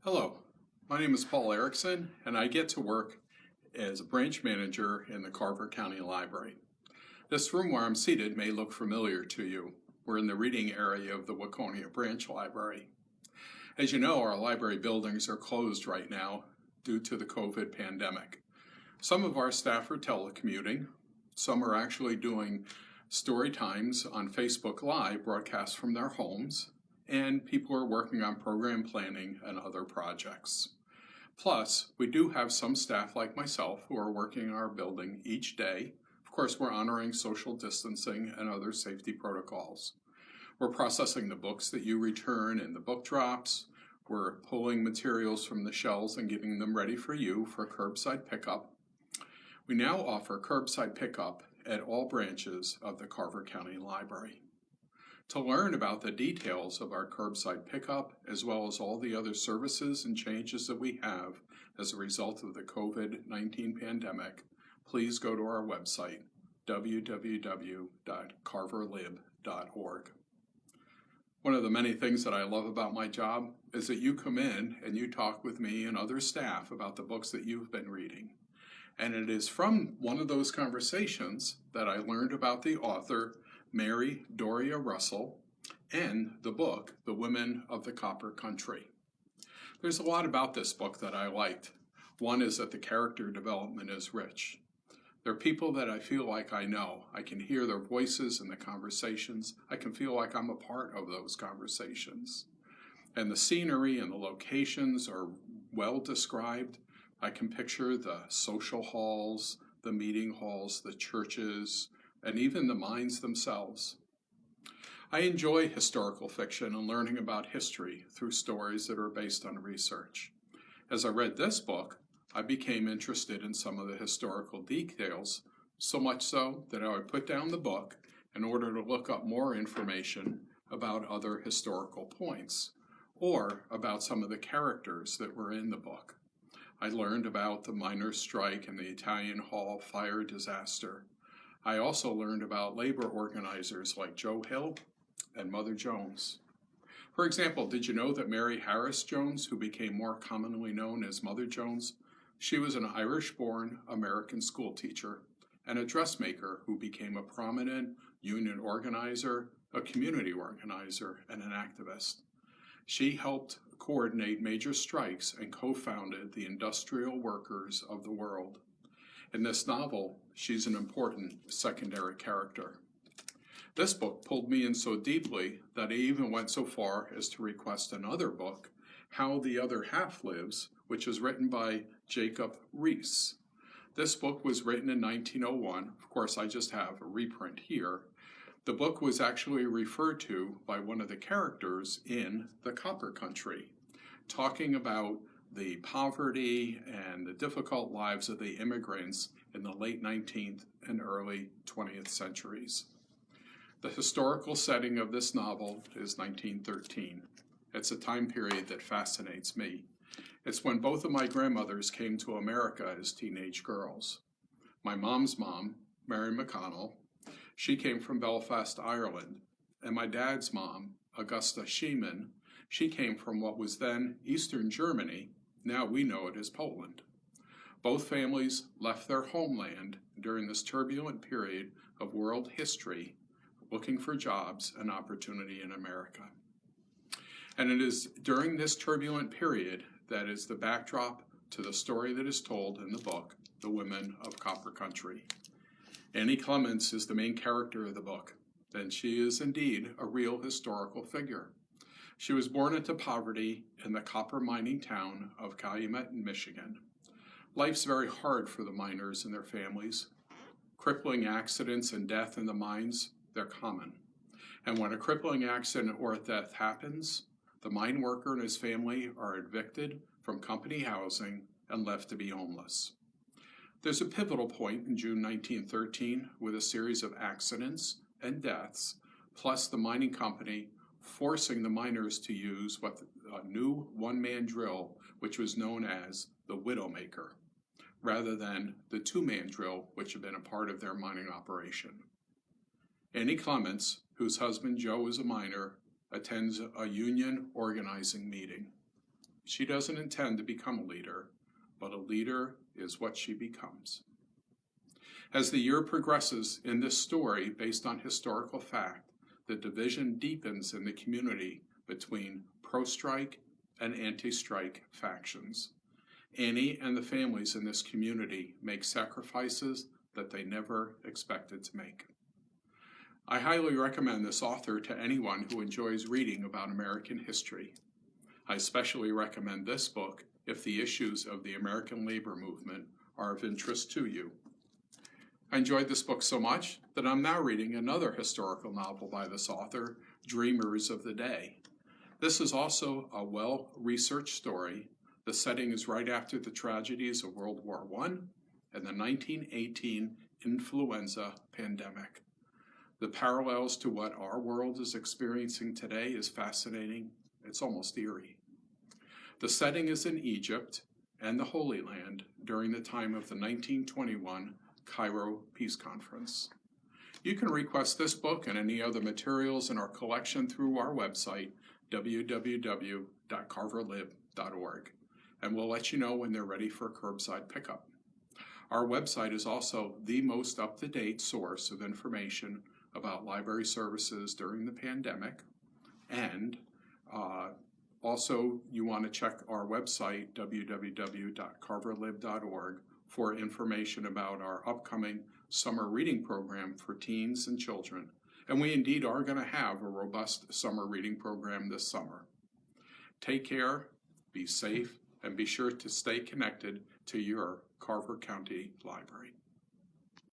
Hello, my name is Paul Erickson, and I get to work as a branch manager in the Carver County Library. This room where I'm seated may look familiar to you. We're in the reading area of the Waconia Branch Library. As you know, our library buildings are closed right now due to the COVID pandemic. Some of our staff are telecommuting. Some are actually doing story times on Facebook Live broadcasts from their homes, and people are working on program planning and other projects. Plus, we do have some staff like myself who are working in our building each day. Of course, we're honoring social distancing and other safety protocols. We're processing the books that you return in the book drops. We're pulling materials from the shelves and getting them ready for you for curbside pickup. We now offer curbside pickup at all branches of the Carver County Library. To learn about the details of our curbside pickup, as well as all the other services and changes that we have as a result of the COVID-19 pandemic, please go to our website, www.carverlib.org. One of the many things that I love about my job is that you come in and you talk with me and other staff about the books that you've been reading. And it is from one of those conversations that I learned about the author, Mary Doria Russell, and the book, The Women of the Copper Country. There's a lot about this book that I liked. One is that the character development is rich. They're people that I feel like I know. I can hear their voices in the conversations. I can feel like I'm a part of those conversations. And the scenery and the locations are well described. I can picture the social halls, the meeting halls, the churches, and even the mines themselves. I enjoy historical fiction and learning about history through stories that are based on research. As I read this book, I became interested in some of the historical details, so much so that I would put down the book in order to look up more information about other historical points, or about some of the characters that were in the book. I learned about the miners' strike and the Italian Hall fire disaster. I also learned about labor organizers like Joe Hill and Mother Jones. For example, did you know that Mary Harris Jones, who became more commonly known as Mother Jones, she was an Irish-born American schoolteacher and a dressmaker who became a prominent union organizer, a community organizer, and an activist. She helped coordinate major strikes and co-founded the Industrial Workers of the World. In this novel, she's an important secondary character. This book pulled me in so deeply that I even went so far as to request another book, How the Other Half Lives, which is written by Jacob Riis. This book was written in 1901. Of course, I just have a reprint here. The book was actually referred to by one of the characters in The Copper Country, talking about the poverty and the difficult lives of the immigrants in the late 19th and early 20th centuries. The historical setting of this novel is 1913. It's a time period that fascinates me. It's when both of my grandmothers came to America as teenage girls. My mom's mom, Mary McConnell, she came from Belfast, Ireland, and my dad's mom, Augusta Schiemann, she came from what was then Eastern Germany. Now we know it as Poland. Both families left their homeland during this turbulent period of world history, looking for jobs and opportunity in America. And it is during this turbulent period that is the backdrop to the story that is told in the book, The Women of Copper Country. Annie Clements is the main character of the book, and she is indeed a real historical figure. She was born into poverty in the copper mining town of Calumet, Michigan. Life's very hard for the miners and their families. Crippling accidents and death in the mines, they're common. And when a crippling accident or death happens, the mine worker and his family are evicted from company housing and left to be homeless. There's a pivotal point in June 1913 with a series of accidents and deaths, plus the mining company forcing the miners to use a new one-man drill, which was known as the Widowmaker, rather than the two-man drill, which had been a part of their mining operation. Annie Clements, whose husband Joe is a miner, attends a union organizing meeting. She doesn't intend to become a leader, but a leader is what she becomes. As the year progresses in this story based on historical fact, the division deepens in the community between pro-strike and anti-strike factions. Annie and the families in this community make sacrifices that they never expected to make. I highly recommend this author to anyone who enjoys reading about American history. I especially recommend this book if the issues of the American labor movement are of interest to you. I enjoyed this book so much that I'm now reading another historical novel by this author, Dreamers of the Day. This is also a well-researched story. The setting is right after the tragedies of World War I and the 1918 influenza pandemic. The parallels to what our world is experiencing today is fascinating. It's almost eerie. The setting is in Egypt and the Holy Land during the time of the 1921 Cairo Peace Conference. You can request this book and any other materials in our collection through our website, www.carverlib.org, and we'll let you know when they're ready for curbside pickup. Our website is also the most up-to-date source of information about library services during the pandemic, and also you want to check our website, www.carverlib.org, for information about our upcoming summer reading program for teens and children. And we indeed are going to have a robust summer reading program this summer. Take care, be safe, and be sure to stay connected to your Carver County Library.